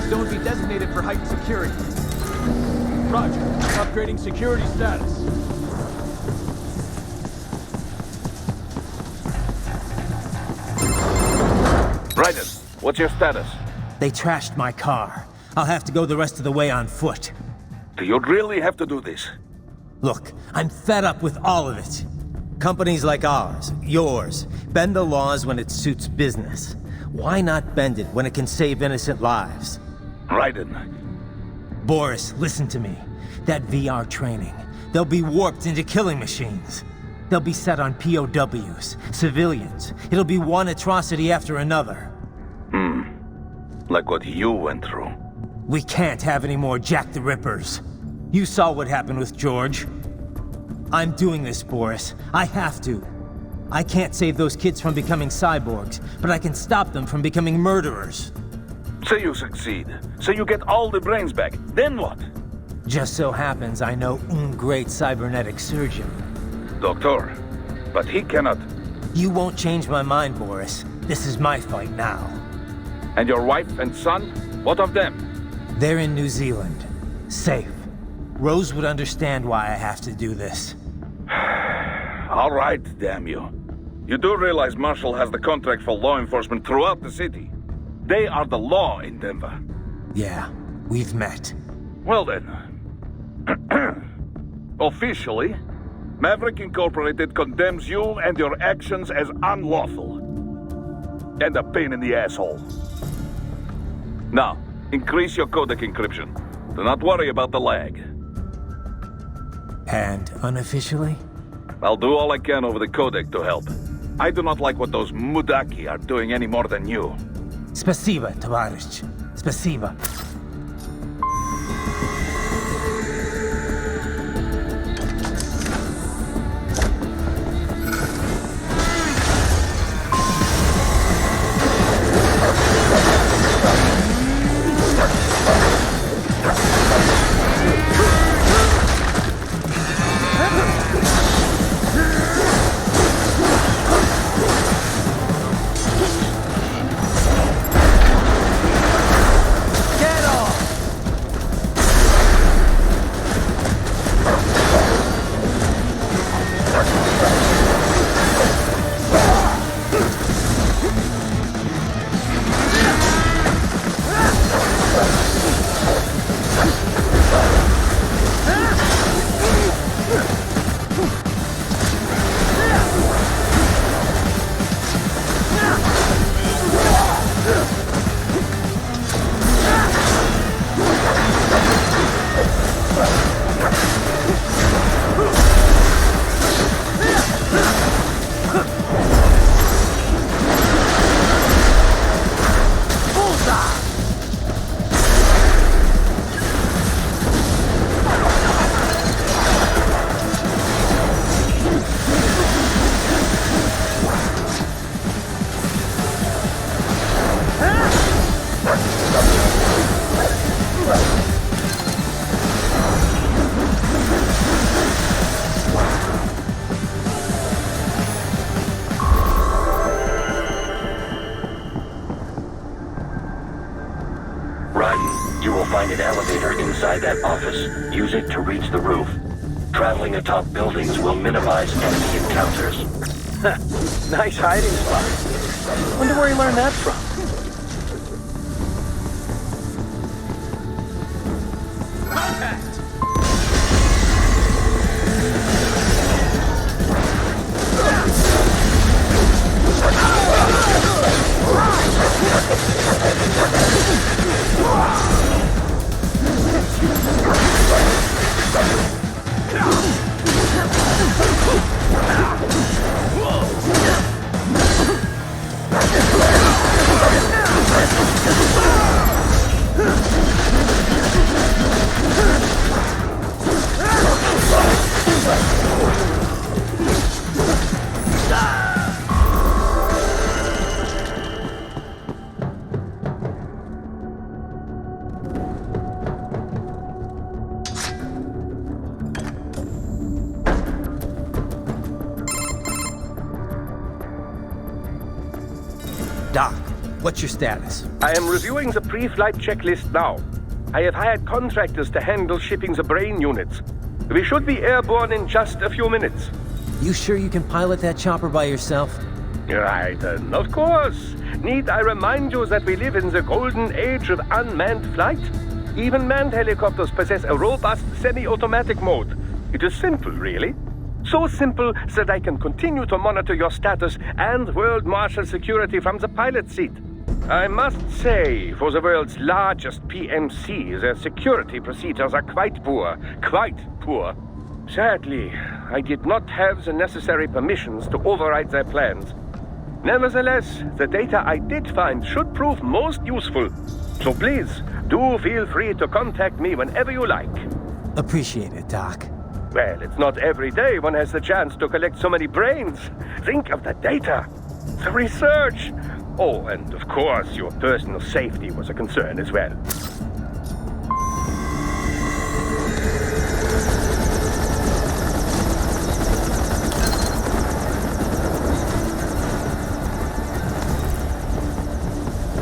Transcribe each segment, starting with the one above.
zone be designated for heightened security. Roger. Upgrading security status. Raiden, what's your status? They trashed my car. I'll have to go the rest of the way on foot. Do you really have to do this? Look, I'm fed up with all of it. Companies like ours, yours, bend the laws when it suits business. Why not bend it when it can save innocent lives? Raiden. Boris, listen to me. That VR training, they'll be warped into killing machines. They'll be set on POWs, civilians. It'll be one atrocity after another. Like what you went through. We can't have any more Jack the Rippers. You saw what happened with George. I'm doing this, Boris. I have to. I can't save those kids from becoming cyborgs, but I can stop them from becoming murderers. Say you succeed. Say you get all the brains back. Then what? Just so happens I know un great cybernetic surgeon. Doctor. But he cannot. You won't change my mind, Boris. This is my fight now. And your wife and son? What of them? They're in New Zealand. Safe. Rose would understand why I have to do this. All right, damn you. You do realize Marshall has the contract for law enforcement throughout the city. They are the law in Denver. Yeah, we've met. Well then. Officially, Maverick Incorporated condemns you and your actions as unlawful. And a pain in the asshole. Now, increase your codec encryption. Do not worry about the lag. And unofficially? I'll do all I can over the codec to help. I do not like what those Mudaki are doing any more than you. Spasiba, Tavarish. Spasiba. Find an elevator inside that office. Use it to reach the roof. Traveling atop buildings will minimize enemy encounters. Nice hiding spot. Wonder where he learned that from. Contact! What's your status? I am reviewing the pre-flight checklist now. I have hired contractors to handle shipping the brain units. We should be airborne in just a few minutes. You sure you can pilot that chopper by yourself? Right, of course. Need I remind you that we live in the golden age of unmanned flight? Even manned helicopters possess a robust semi-automatic mode. It is simple, really. So simple that I can continue to monitor your status and world marshal security from the pilot seat. I must say, for the world's largest PMC, their security procedures are quite poor. Quite poor. Sadly, I did not have the necessary permissions to override their plans. Nevertheless, the data I did find should prove most useful. So please, do feel free to contact me whenever you like. Appreciate it, Doc. Well, it's not every day one has the chance to collect so many brains. Think of the data, the research. Oh, and of course, your personal safety was a concern as well.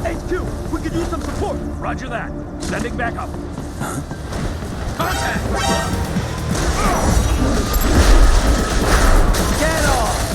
HQ, we could use some support. Roger that. Sending back up. Contact! Get off!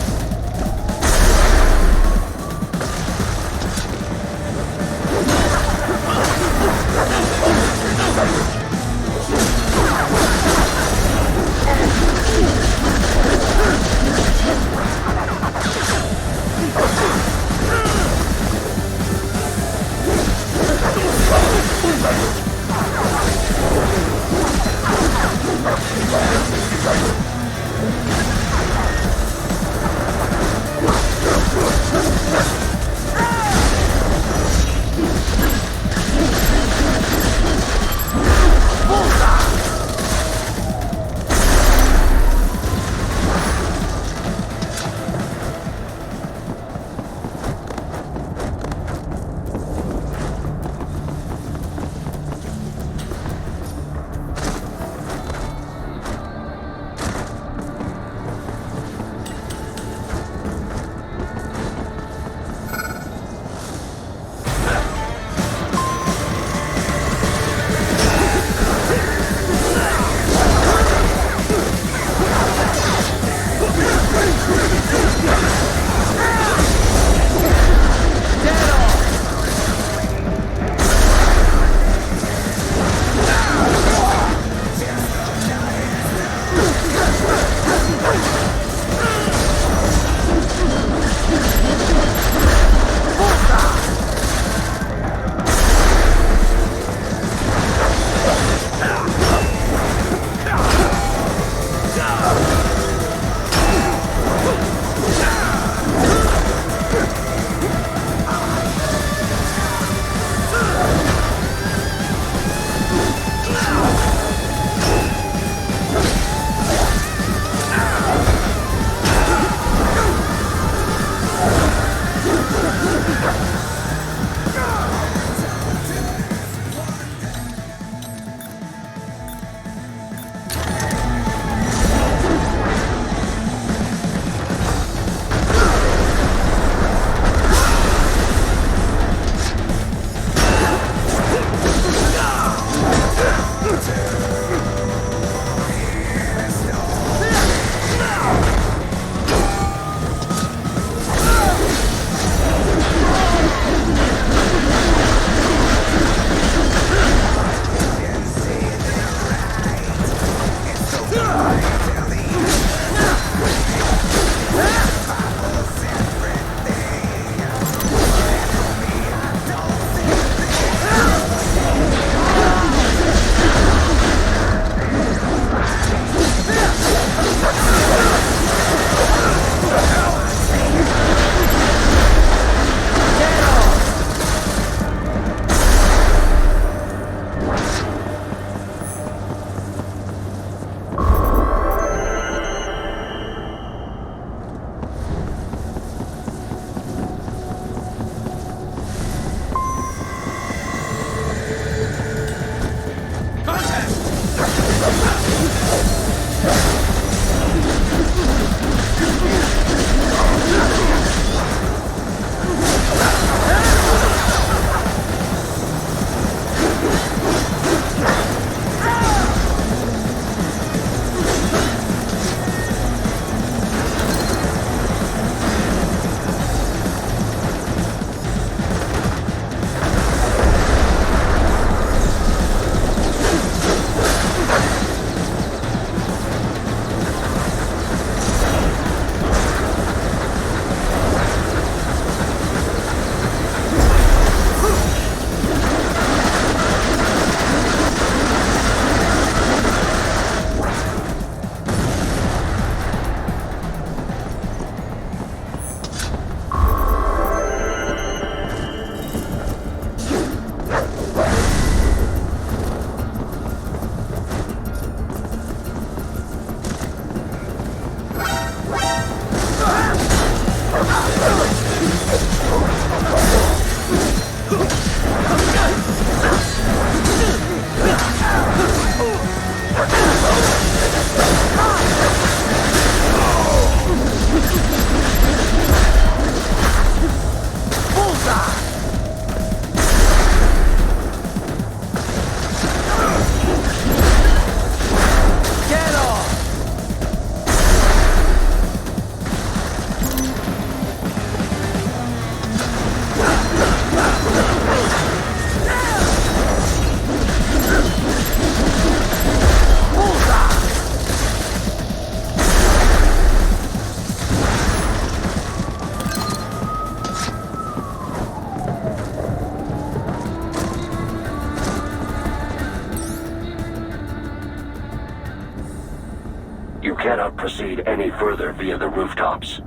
cannot proceed any further via the rooftops.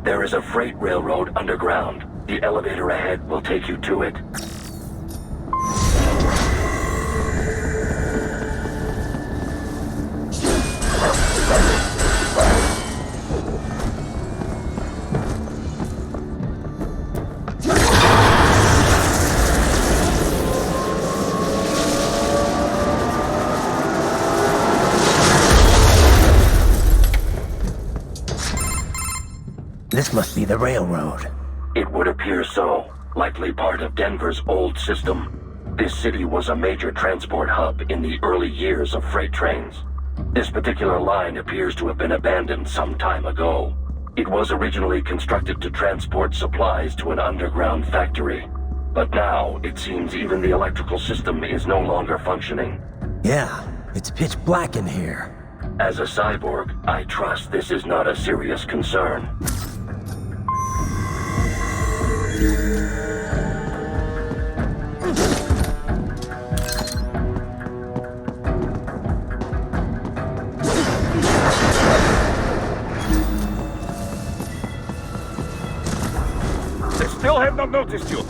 There is a freight railroad underground. The elevator ahead will take you to it. This must be the railroad. It would appear so. Likely part of Denver's old system. This city was a major transport hub in the early years of freight trains. This particular line appears to have been abandoned some time ago. It was originally constructed to transport supplies to an underground factory. But now, it seems even the electrical system is no longer functioning. Yeah, it's pitch black in here. As a cyborg, I trust this is not a serious concern. They still have not noticed you.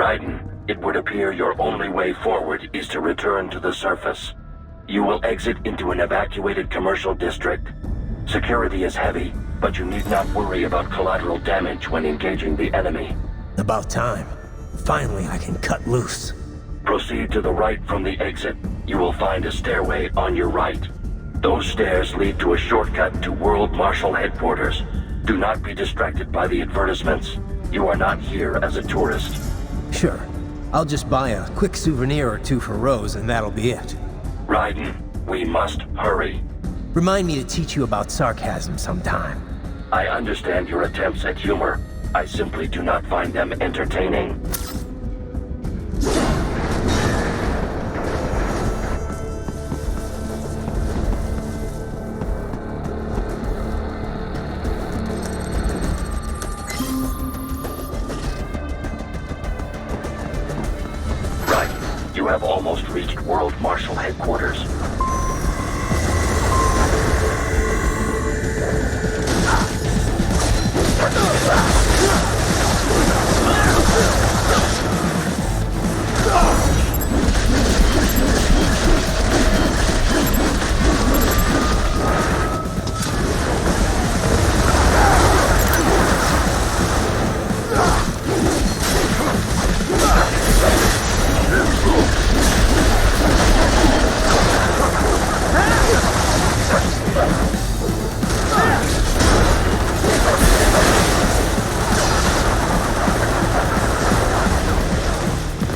Raiden, it would appear your only way forward is to return to the surface. You will exit into an evacuated commercial district. Security is heavy, but you need not worry about collateral damage when engaging the enemy. About time. Finally, I can cut loose. Proceed to the right from the exit. You will find a stairway on your right. Those stairs lead to a shortcut to World Marshal Headquarters. Do not be distracted by the advertisements. You are not here as a tourist. Sure. I'll just buy a quick souvenir or two for Rose and that'll be it. Raiden, we must hurry. Remind me to teach you about sarcasm sometime. I understand your attempts at humor. I simply do not find them entertaining. Right. You have almost reached World Marshal Headquarters.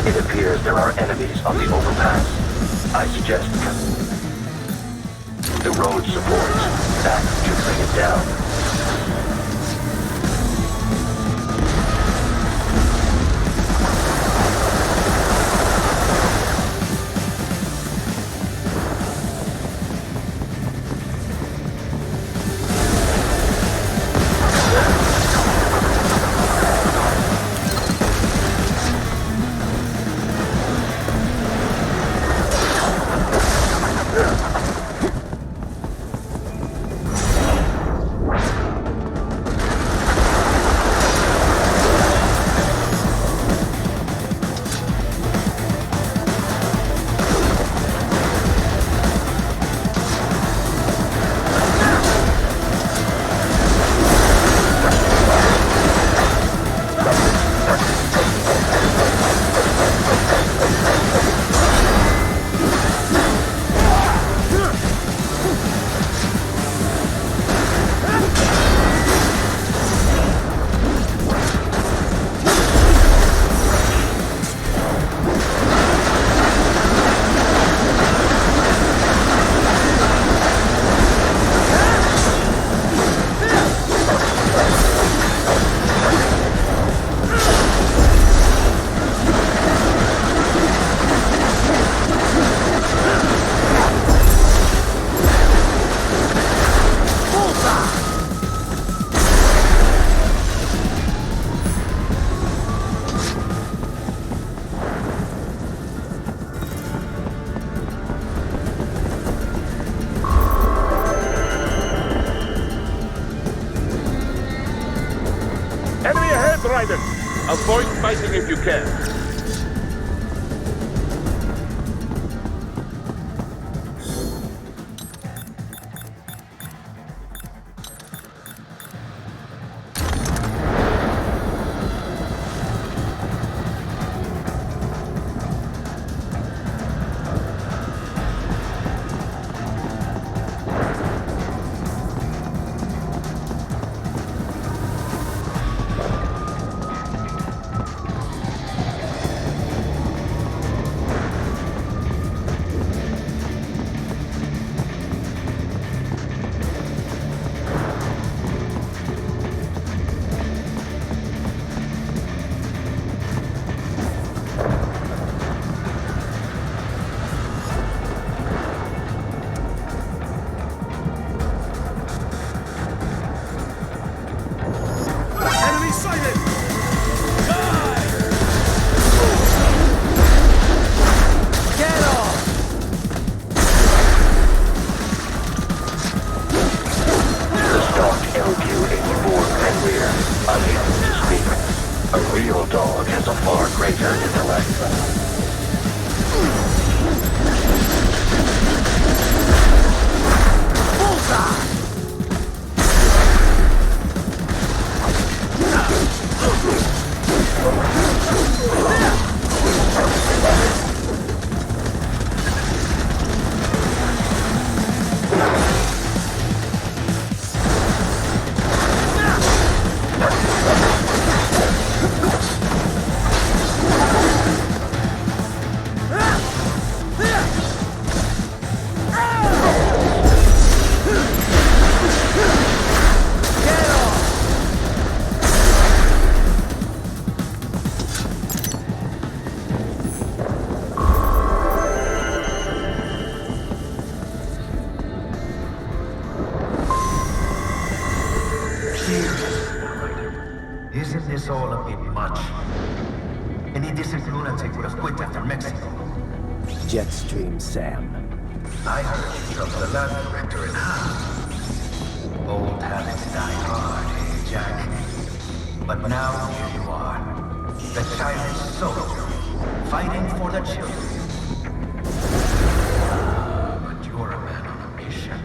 It appears there are enemies on the overpass. I suggest the road supports. That should bring it down. Avoid fighting if you can. A real dog has a far greater intellect. Isn't this all a bit much? Any decent lunatic would have quit after Mexico. Jetstream, Sam. I heard you dropped the lab director in half. Old habits die hard, eh, Jack? But now here you are. The childish soldier, fighting for the children. But you're a man on a mission,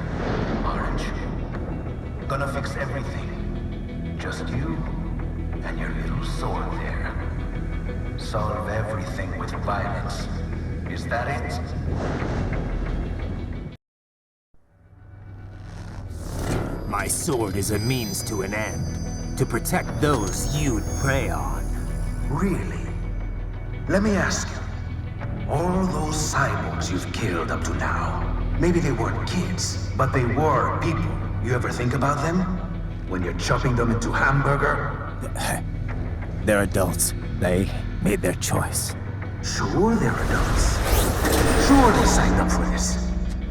aren't you? Gonna fix everything. Just you and your little sword there. Solve everything with violence. Is that it? My sword is a means to an end. To protect those you'd prey on. Really? Let me ask you. All those cyborgs you've killed up to now, maybe they weren't kids, but they were people. You ever think about them? When you're chopping them into hamburger? They're adults. They made their choice. Sure they're adults. Sure they signed up for this.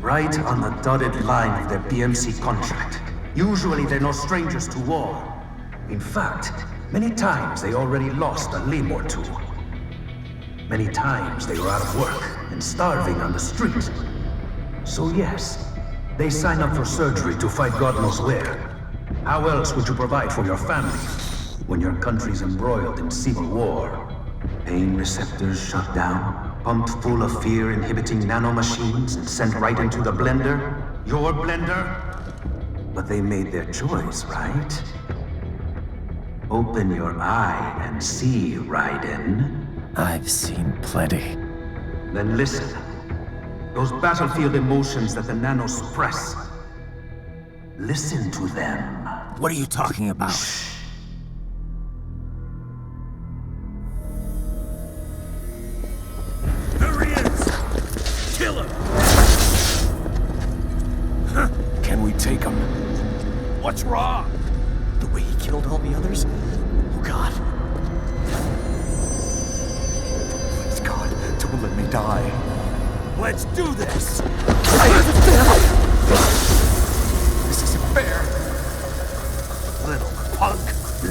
Right on the dotted line of their BMC contract. Usually they're no strangers to war. In fact, many times they already lost a limb or two. Many times they were out of work and starving on the street. So yes, they sign up for surgery to fight God knows where. How else would you provide for your family when your country's embroiled in civil war? Pain receptors shut down, pumped full of fear-inhibiting nanomachines and sent right into the blender? Your blender? But they made their choice, right? Open your eye and see, Raiden. I've seen plenty. Then listen. Those battlefield emotions that the nanos suppress. Listen to them. What are you talking about? There he is! Kill him! Can we take him? What's wrong? The way he killed all the others? Oh God. Please God, don't let me die. Let's do this! This isn't fair. Little punk.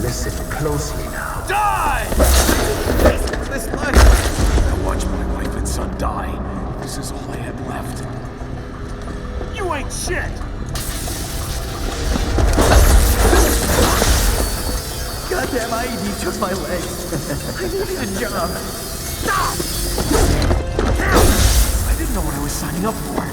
Listen closely now. Die! This life. I watched my wife and son die. This is all I had left. You ain't shit! Goddamn IED took my legs. I needed a job. Stop! I didn't know what I was signing up for.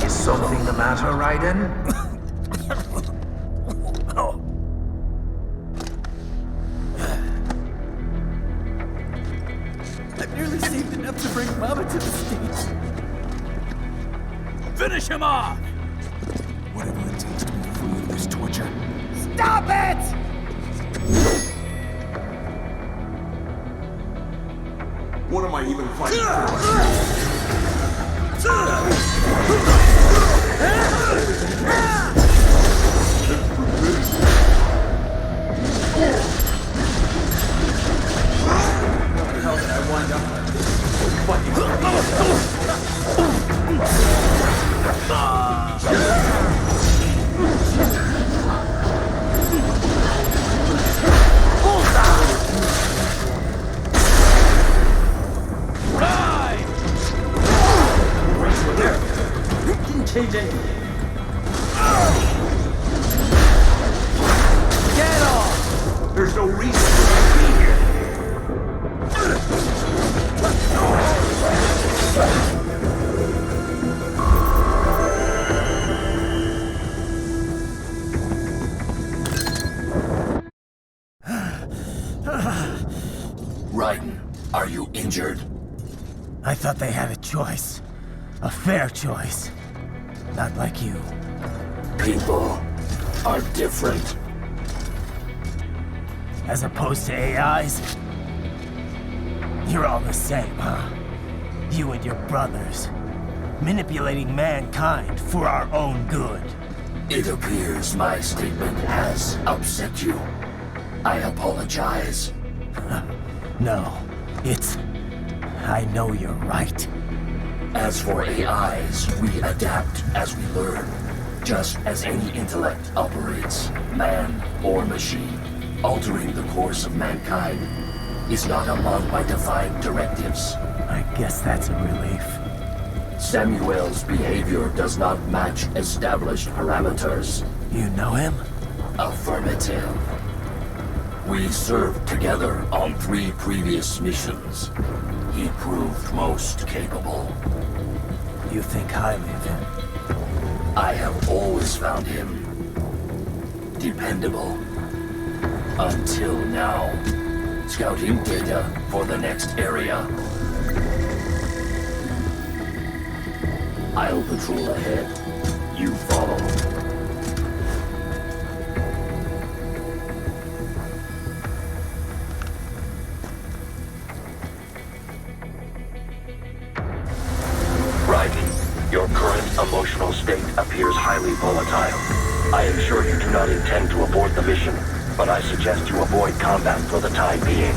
Is something the matter, Raiden? I've nearly saved enough to bring Mama to the States. Finish him off! Whatever it takes to be free of this torture. Stop it! What am I even fighting for? How did I wind up fighting? Didn't change anything. no reason to be here. Raiden, are you injured? I thought they had a choice. A fair choice. Not like you. People are different. As opposed to AIs? You're all the same, huh? You and your brothers. Manipulating mankind for our own good. It appears my statement has upset you. I apologize. No, it's... I know you're right. As for AIs, we adapt as we learn. Just as any intellect operates, man or machine. Altering the course of mankind is not among my defined directives. I guess that's a relief. Samuel's behavior does not match established parameters. You know him? Affirmative. We served together on 3 previous missions. He proved most capable. You think highly of him? I have always found him dependable. Until now. Scouting data for the next area. I'll patrol ahead. You follow. Raiden, your current emotional state appears highly volatile. I am sure you do not intend to abort the mission, but I suggest you avoid combat for the time being.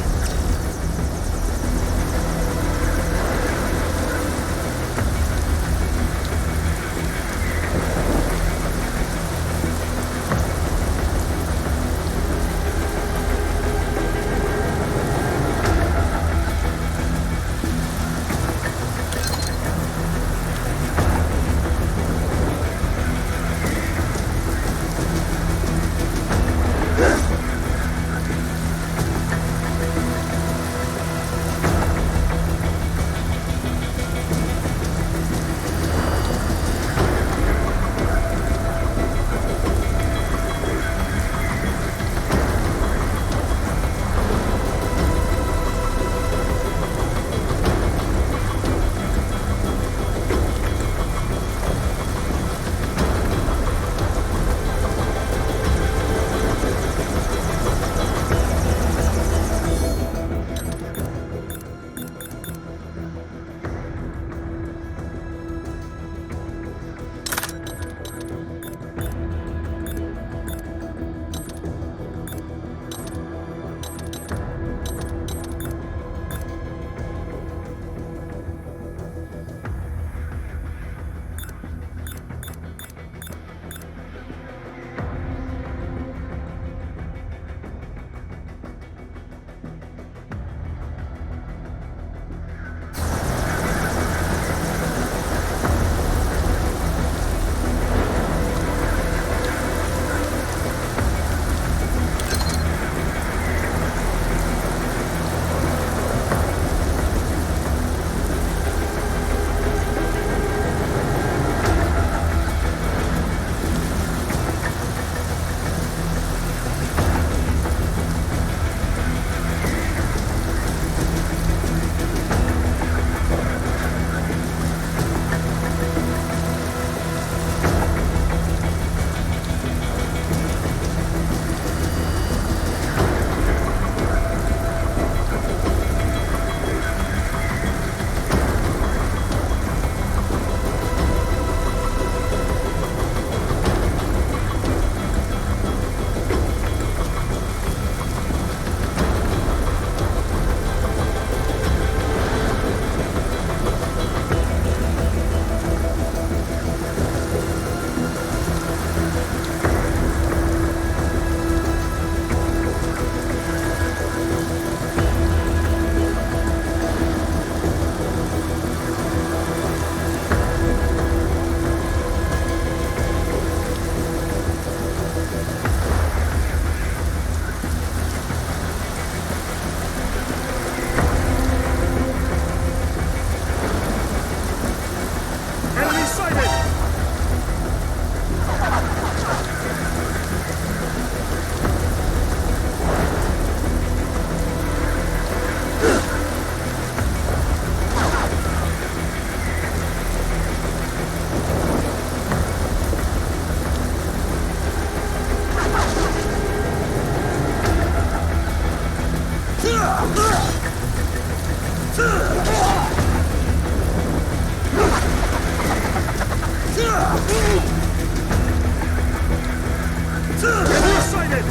Nearsighted!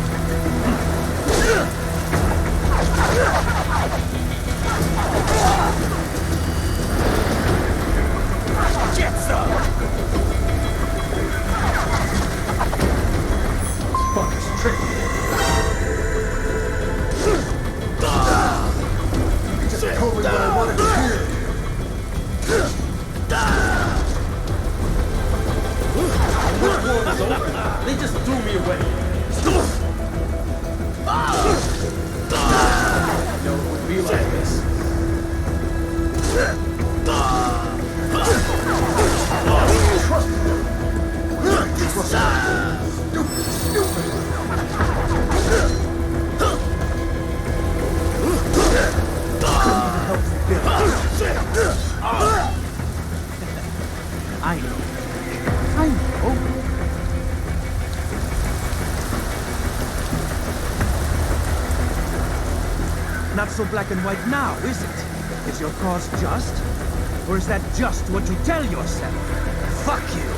Get some! Fucker's tricky. You just told me what I wanted to hear. That war was over. They just threw me away. I know it would be like this. Trust me. Stupid. I know. Not so black and white now, is it? Is your cause just? Or is that just what you tell yourself? Fuck you!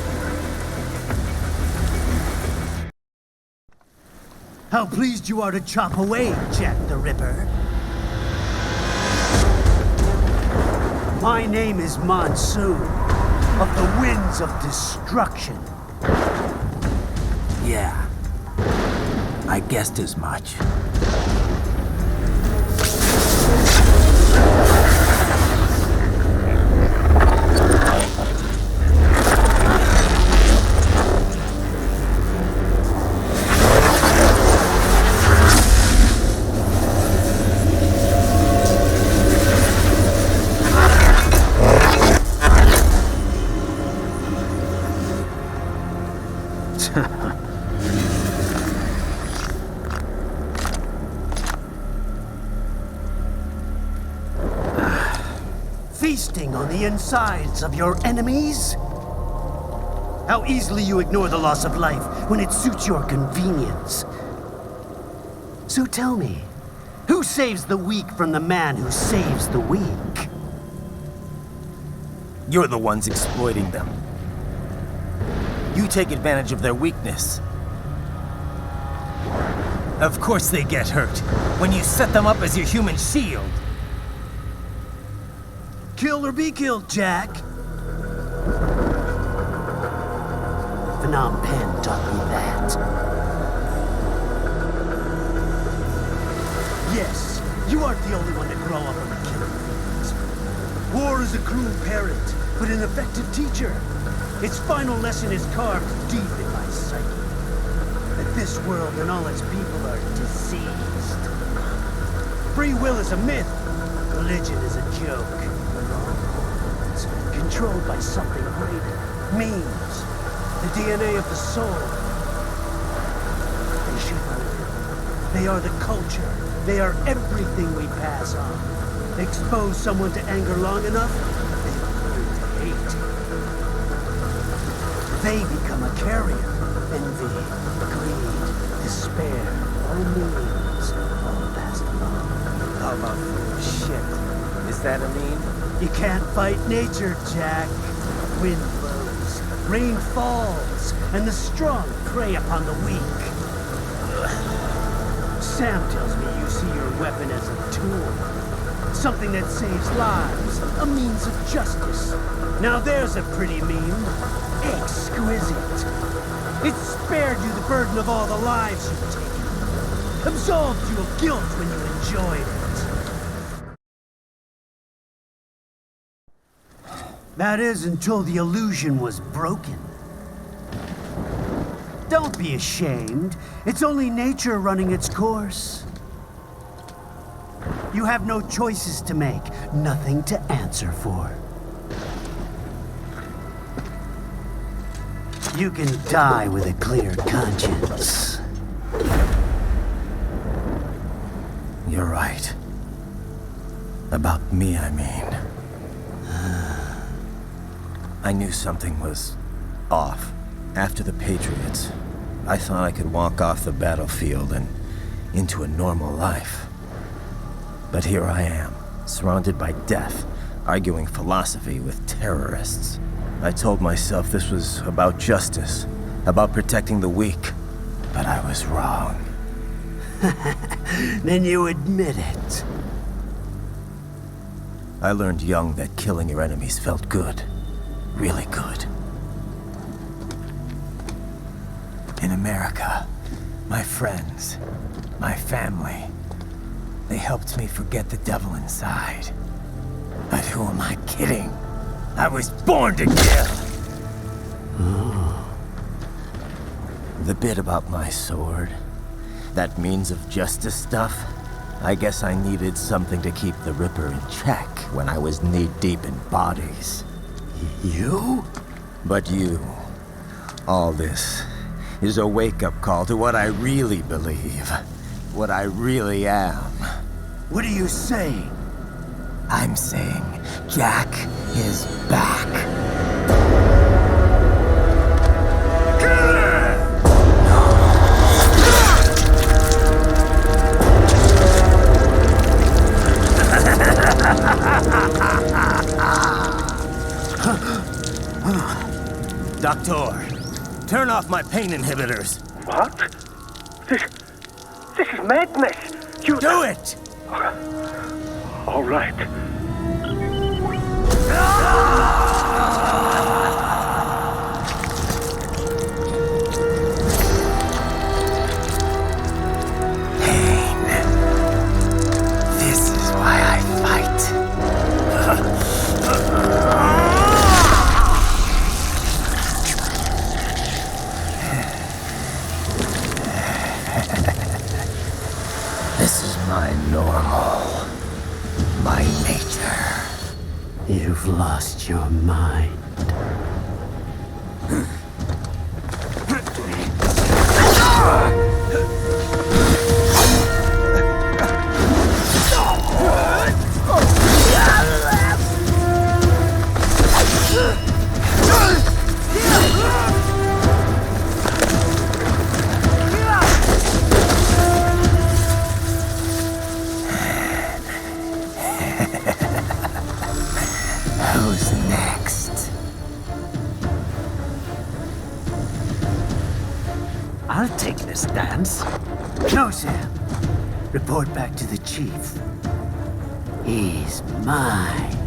How pleased you are to chop away, Jack the Ripper. My name is Monsoon, of the Winds of Destruction. Yeah, I guessed as much. Feasting on the insides of your enemies? How easily you ignore the loss of life when it suits your convenience. So tell me, who saves the weak from the man who saves the weak? You're the ones exploiting them. You take advantage of their weakness. Of course they get hurt when you set them up as your human shield. Kill or be killed, Jack. Phnom Penh taught me that. Yes, you aren't the only one to grow up on the killing fields. War is a cruel parent, but an effective teacher. Its final lesson is carved deep in my psyche. That this world and all its people are diseased. Free will is a myth. Religion is a joke. Controlled by something greater. Memes. The DNA of the soul. They shape our will. They are the culture. They are everything we pass on. Expose someone to anger long enough, they learn to hate. They become a carrier. Envy, greed, despair, all memes, all passed along. How about shit? Is that a meme? You can't fight nature, Jack. Wind blows, rain falls, and the strong prey upon the weak. Sam tells me you see your weapon as a tool. Something that saves lives, a means of justice. Now there's a pretty meme. Exquisite. It spared you the burden of all the lives you've taken. Absolved you of guilt when you enjoyed it. That is until the illusion was broken. Don't be ashamed. It's only nature running its course. You have no choices to make, nothing to answer for. You can die with a clear conscience. You're right. About me, I mean. I knew something was off. After the Patriots, I thought I could walk off the battlefield and into a normal life. But here I am, surrounded by death, arguing philosophy with terrorists. I told myself this was about justice, about protecting the weak. But I was wrong. Then you admit it. I learned young that killing your enemies felt good. Really good. In America, my friends, my family, they helped me forget the devil inside. But who am I kidding? I was born to kill! The bit about my sword, that means of justice stuff, I guess I needed something to keep the Ripper in check when I was knee-deep in bodies. You? But you, all this, is a wake-up call to what I really believe. What I really am. What are you saying? I'm saying Jack is back. Doctor, turn off my pain inhibitors. What? This is madness. You do it! All right. Pain. This is why I fight. This is my normal. My nature. You've lost your mind. Who's next? I'll take this dance. No, Sam. Report back to the chief. He's mine.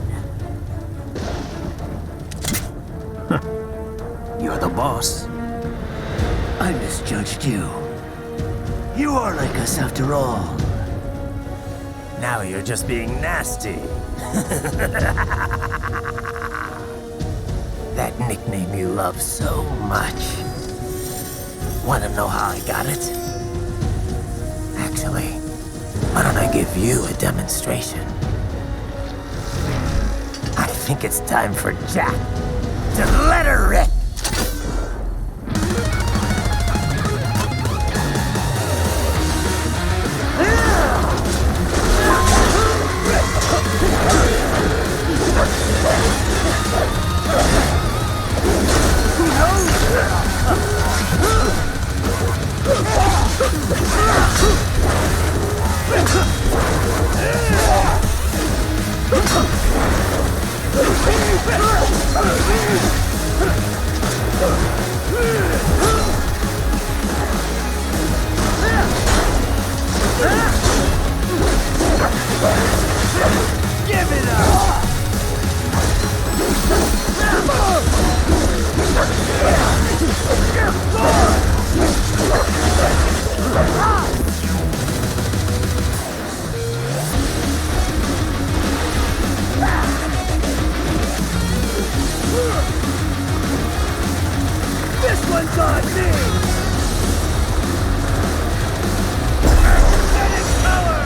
You're the boss. I misjudged you. You are like us after all. Now you're just being nasty. That nickname you love so much. Want to know how I got it? Actually, why don't I give you a demonstration? I think it's time for Jack to let her rip. Give it up! This one's on me! Let it power!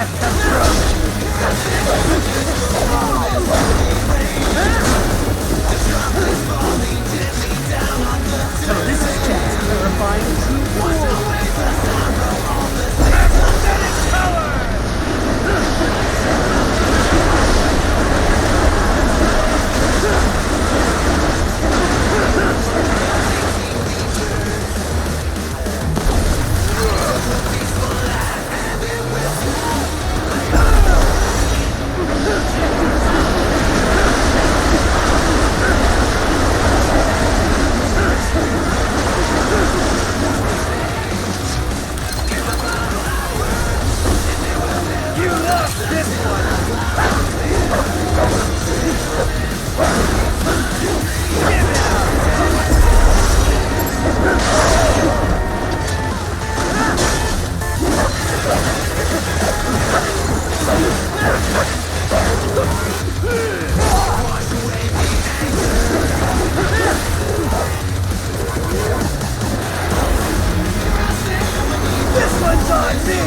death approaches! So this is Jack's terrifying true This one's on me!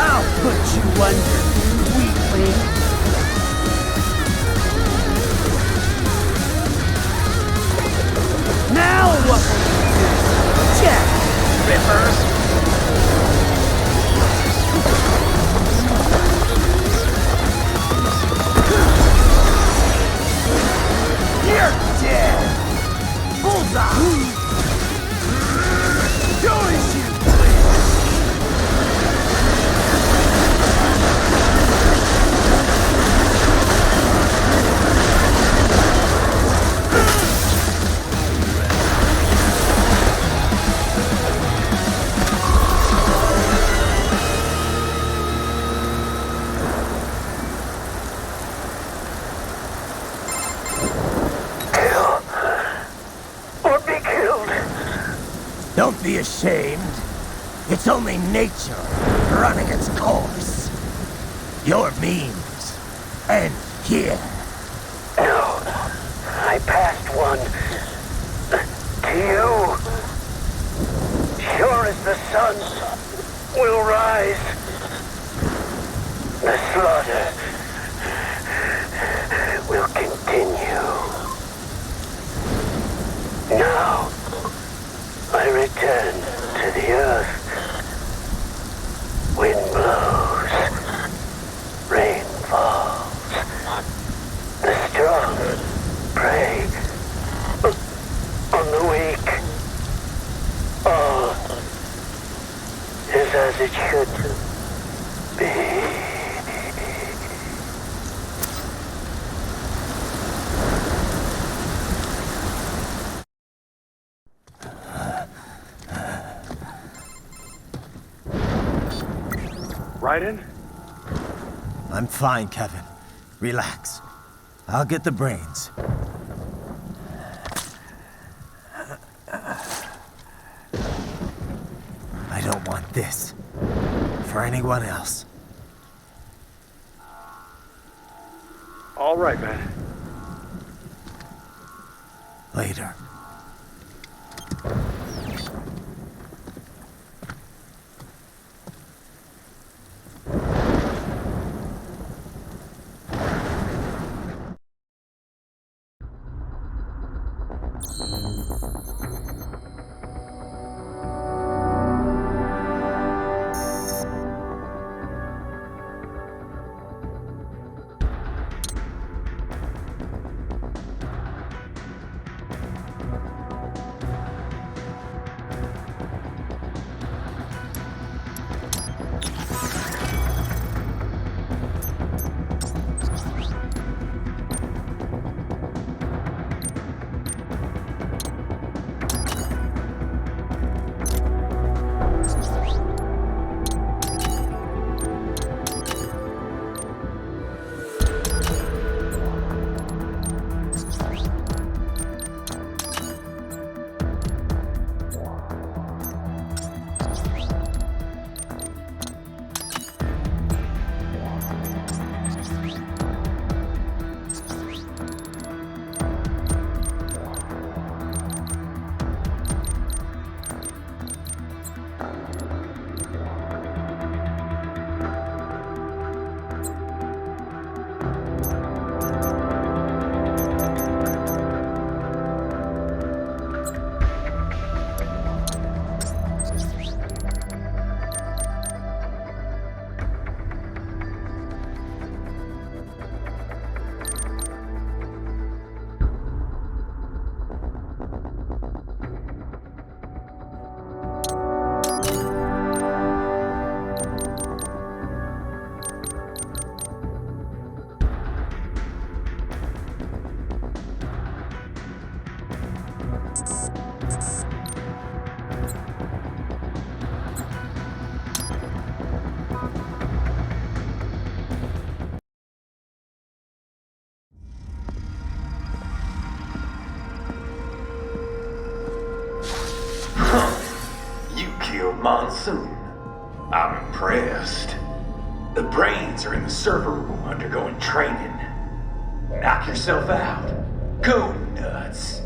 I'll put you under, weakling. Now what will you do, Jack Ripper? You're dead! Bullseye! Do as you please! Don't be ashamed. It's only nature running its course. Your means end here. No, I passed one to you. Sure as the sun will rise, the slaughter will continue. Now, I return to the earth. Wind blows, rain falls. The strong prey on the weak. All is as it should be. Raiden? I'm fine, Kevin. Relax. I'll get the brains. I don't want this for anyone else. All right, man. Later. You killed Monsoon. I'm impressed. The brains are in the server room undergoing training. Knock yourself out. Go nuts.